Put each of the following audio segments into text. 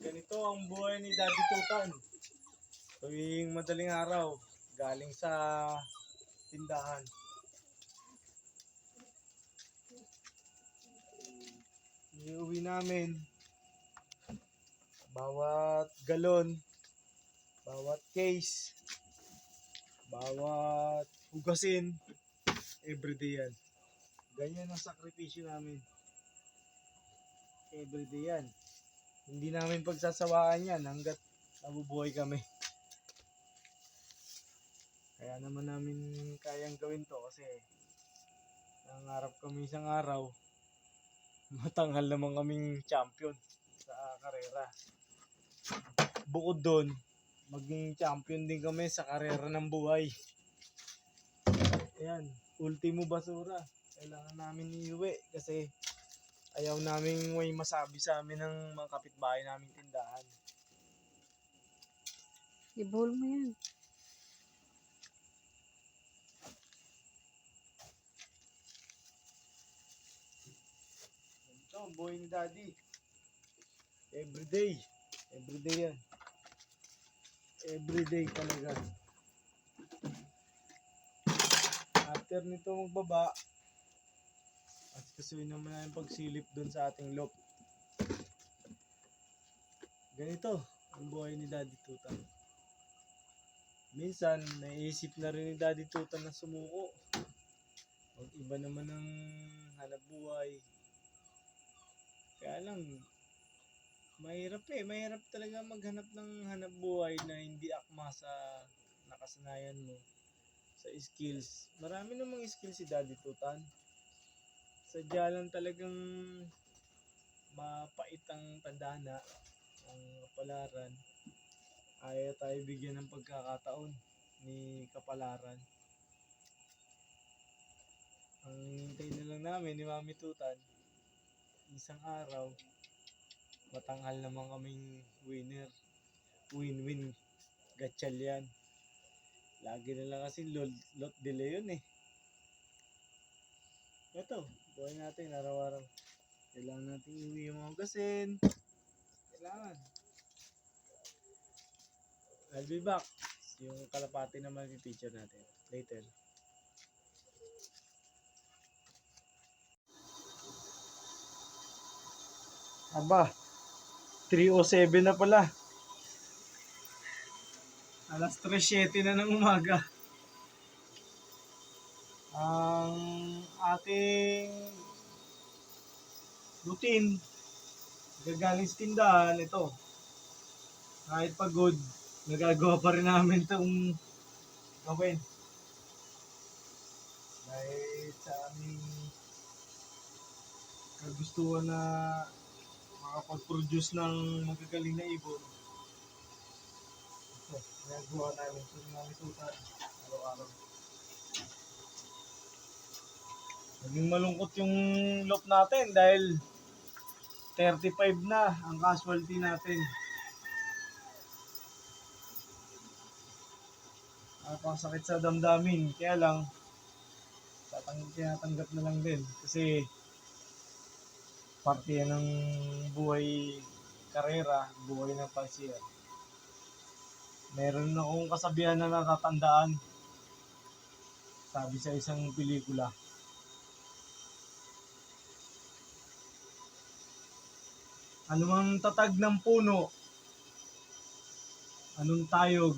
Ganito ang buhay ni Daddy Tutan. Tuwing madaling araw, galing sa tindahan. Iuwi namin bawat galon, bawat case, bawat hugasin, everyday yan. Ganyan ang sakripisyo namin. Everyday yan. Hindi namin pagsasawaan yan hanggat nabubuhay kami. Kaya naman namin kayang gawin to kasi nangarap kami isang araw matanghal naman kaming champion sa karera. Bukod doon, maging champion din kami sa karera ng buhay. Ayan, ultimo basura. Kailangan namin iuwi kasi ayaw naming may masabi sa amin ng mga kapitbahay naming tindahan. Ibol mo yan. Ito ang buhay ni Daddy. Everyday. Everyday yan. Everyday talaga. After nito magbaba, at kasuin naman namin pagsilip doon sa ating loft. Ganito ang buhay ni Daddy Tutan. Minsan, naisip na rin ni Daddy Tutan na sumuko. Mag-iba naman ang hanap buhay. Kaya lang, mahirap Mahirap talaga maghanap ng hanap buhay na hindi akma sa nakasanayan mo. Sa skills. Marami namang skills si Daddy Tutan. Sadya lang talagang mapait ang tandana, ang kapalaran. Ayaw tayo bigyan ng pagkakataon ni kapalaran. Ang hintay na lang namin ni Mami Tutan, isang araw, matanghal naman kaming winner. Win-win. Gatchal yan. Lagi na lang kasi lot delay yun eh. Ito, buhay natin araw-araw. Kailangan natin iuwi yung mga gasin. Kailangan. I'll be back. Yung kalapati naman yung teacher natin. Later. Aba, 3:07 na pala. Alas 3:07 na ng umaga. Ang ating routine, gagaling sa tindahan, ito. Kahit pagod, nagagawa pa rin namin itong gawin. Dahil sa aming kagustuhan na makapag-produce ng magagaling na ibon. Ito, nagagawa namin ito ng mga Tutan araw-araw. Naging malungkot yung loop natin dahil 35 na ang casualty natin. Napakasakit sa damdamin. Kaya lang, tinatanggap na lang din. Kasi parte yan ng buhay karera, buhay ng palsiyan. Meron akong kasabihan na natatandaan. Sabi sa isang pelikula. Anumang tatag ng puno, anong tayog,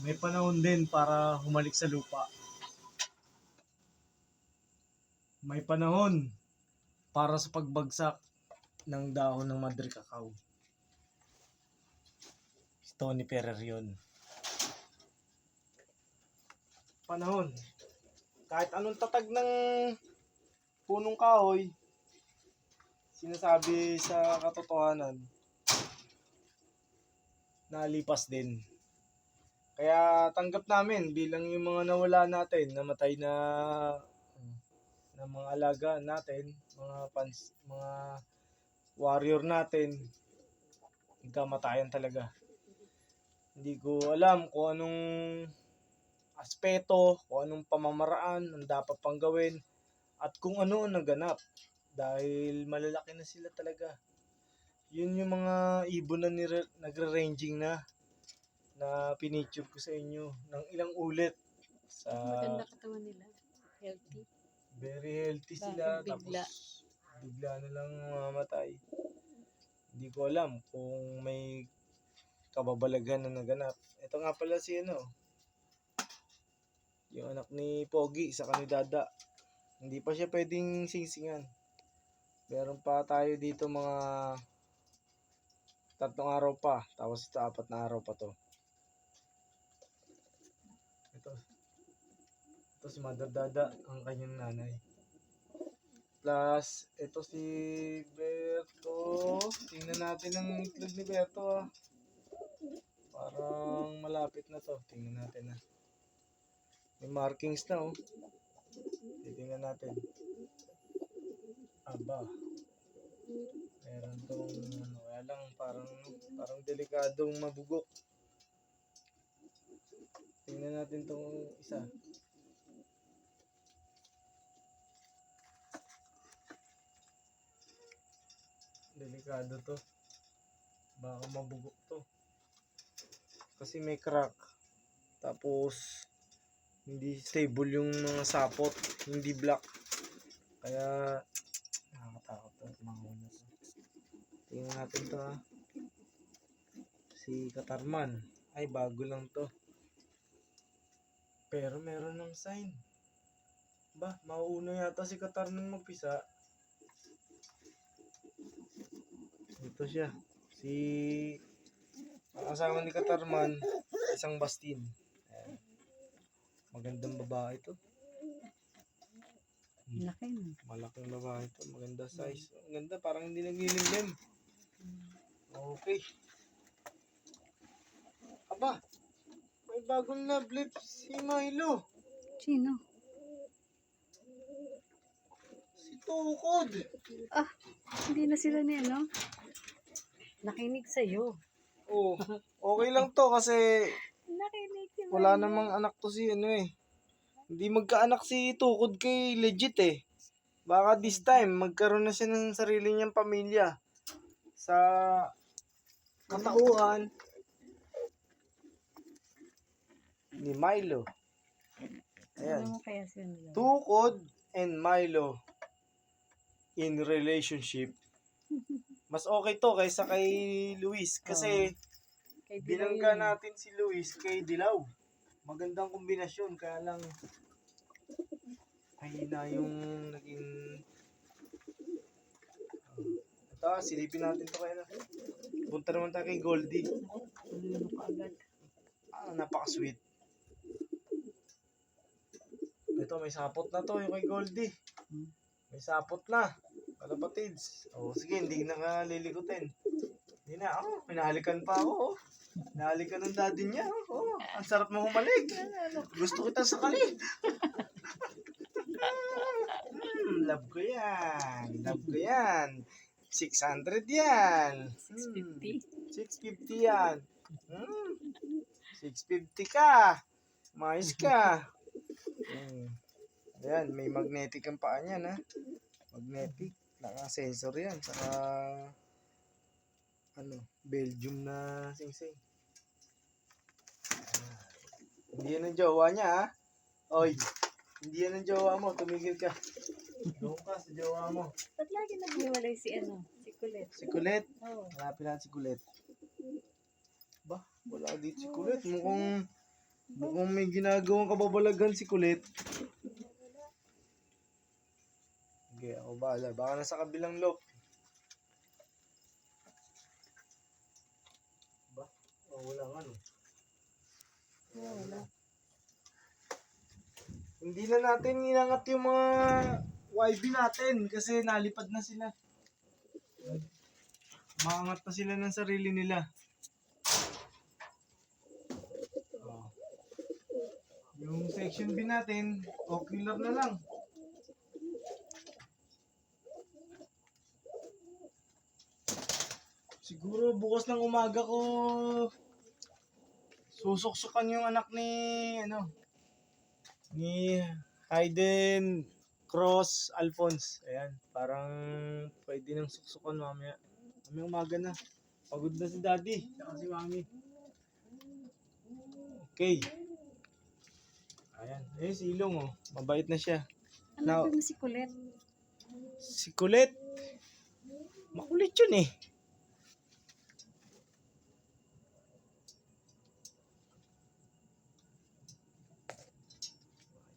may panahon din para humalik sa lupa. May panahon para sa pagbagsak ng dahon ng Madre Cacao. Tony Ferrer yun. Panahon. Kahit anong tatag ng punong kahoy, sinasabi sa katotohanan, nalipas din. Kaya tanggap namin bilang yung mga nawala natin, namatay na mga alaga natin, mga warrior natin, nagkamatayan talaga. Hindi ko alam kung anong aspeto, kung anong pamamaraan ang dapat pang gawin, at kung ano ang naganap. Dahil malalaki na sila talaga. Yun yung mga ibon na nagre-ranging na pinicture ko sa inyo ng ilang ulit. Maganda katawan nila. Healthy. Very healthy sila. Bakit bigla? Tapos bigla na lang mamamatay. Hindi ko alam kung may kababalaghan na naganap. Ito nga pala si yung anak ni Pogi sa kanidada. Hindi pa siya pwedeng singsingan. Meron pa tayo dito mga 3 araw pa. Tapos ito 4 na araw pa to. Ito si Mother Dada, ang kanyang nanay. Plus, ito si Berto. Tingnan natin ang itlog ni Berto. Parang malapit na to. Tingnan natin na. May markings na Tingnan natin. Aba. Meron tong kaya lang parang delikadong mabugok. Tingnan natin tong isa. Delikado to. Baka mabugok to. Kasi may crack. Tapos hindi stable yung mga sapot, hindi black. Kaya nakakatakot to mga una to. Tingnan natin to Si Katarman. Ay bago lang to. Pero meron ng sign. Ba, mauuna yata si Katarman magpisa. Ito siya. Ang asawa ni Katarman, isang Bastin. Ayan. Magandang babae to. Laki na. Malaking babae to. Maganda size. Ang ganda, parang hindi naglilimlim. Okay. Aba, may bagong love lips si Milo. Sino? Si Tukod. Hindi na sila nakinig sa'yo. Oh, okay lang to kasi Nakinig si wala namang anak to si Hindi magkaanak si Tukod kay legit Baka this time magkaroon na siya ng sarili niyang pamilya sa katauhan ni Milo. Ayan. Ano kaya sila nila? Tukod and Milo in relationship. Mas okay to kaysa kay Luis kasi Kay Dilaw binangga yun. natin si Luis kay Dilaw. Magandang kombinasyon kaya lang mahina yung naging ito, silipin natin to kaya punta naman tayo kay Goldie. Ano ka agad? Napaka-sweet. Ito, may sapot na to yung kay Goldie. May sapot na. Kalapatids. Sige, hindi na nga lilikutin. Hindi na. Pinahalikan pa ako. Nahalikan ng daddy niya. Ang sarap mo humalik. Gusto kita sakalin. Love ko yan. Love ko yan. 600 yan. 650? 650 yan. 650 ka. Mais ka. Ayan, may magnetic ang paa niyan Magnetic. Naka-sensor yan. Saka Belgium na sing-sing. Hindi yan ang jowa niya Oy, hindi yan ang jowa mo. Tumigil ka. Doon ka sa jowa mo. Ba't lagi naghiwalay si Kulit? Si Kulit. Oo. Hanapin natin si Kulit. Ba, wala dito si Kulit. Mukhang may ginagawang kababalaghan si Kulit. Okay, ako bahala. Baka nasa kabilang loop. Ba? Wala nga Wala. Hindi na natin inangat yung mga YB natin kasi nalipad na sila. Maangat na sila ng sarili nila. Yung section B natin, ocular na lang. Siguro bukas ng umaga ko susuksukan yung anak ni Hayden Cross Alphonse. Ayan, parang pwede nang suksukan mamaya. May umaga na. Pagod na si daddy. Saka si mami. Okay. Ayan. Eh, si Ilong oh. Mabait na siya. Now, Hanapin mo si Kulit. si Kulit. Makulit yun eh.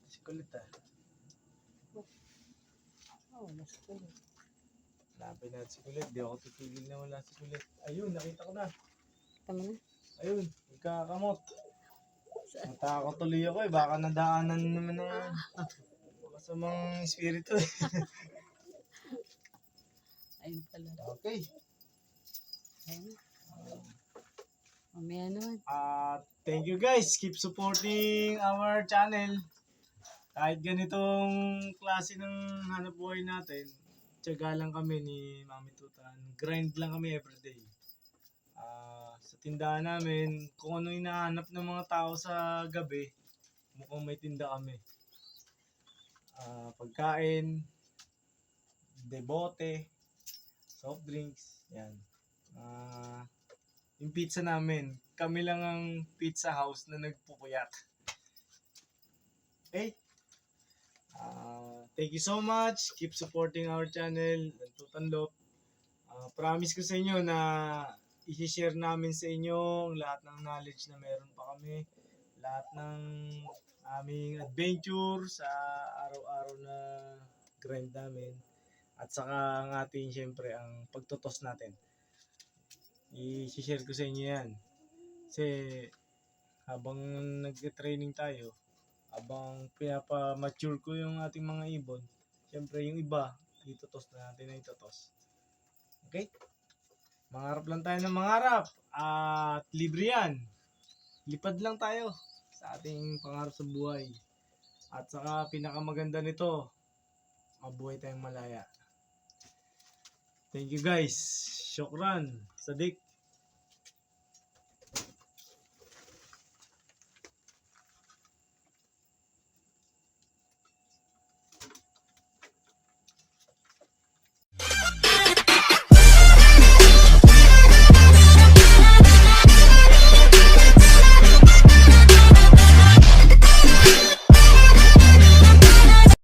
Si Kulit ah. Oh, mas Kulit. Hanapin natin si Kulit. Di ako titigil na wala si Kulit. Ayun, nakita ko na. Tama na. Ayun, ikakamot. Natakot tuloy ako eh. Baka nadaanan naman ng masamang espiritu eh. Ayun pala. Okay. Ayun. Mamaya naman. Thank you guys. Keep supporting our channel. Kahit ganitong klase ng hanap buhay natin, tiyaga lang kami ni Mami Tutan. Grind lang kami everyday. Sa tindahan namin, kung ano hinahanap ng mga tao sa gabi, mukhang may tinda kami. Pagkain, debote, soft drinks, yan. Yung pizza namin, kami lang ang pizza house na nagpupuyat. Okay? Thank you so much. Keep supporting our channel, Tutanlop. Promise ko sa inyo na i-share namin sa inyo lahat ng knowledge na meron pa kami. Lahat ng aming adventure sa araw-araw na grind namin. At saka ang ating, syempre, ang pagtutos natin. I-share ko sa inyo yan. Kasi habang nag-training tayo, habang pinapa-mature ko yung ating mga ibon, syempre yung iba, itutos na natin na itutos. Okay? Mangarap lang tayo ng mangarap. At libre yan. Lipad lang tayo sa ating pangarap sa buhay. At saka pinakamaganda nito, mabuhay tayong malaya. Thank you guys. Shukran. Sadik.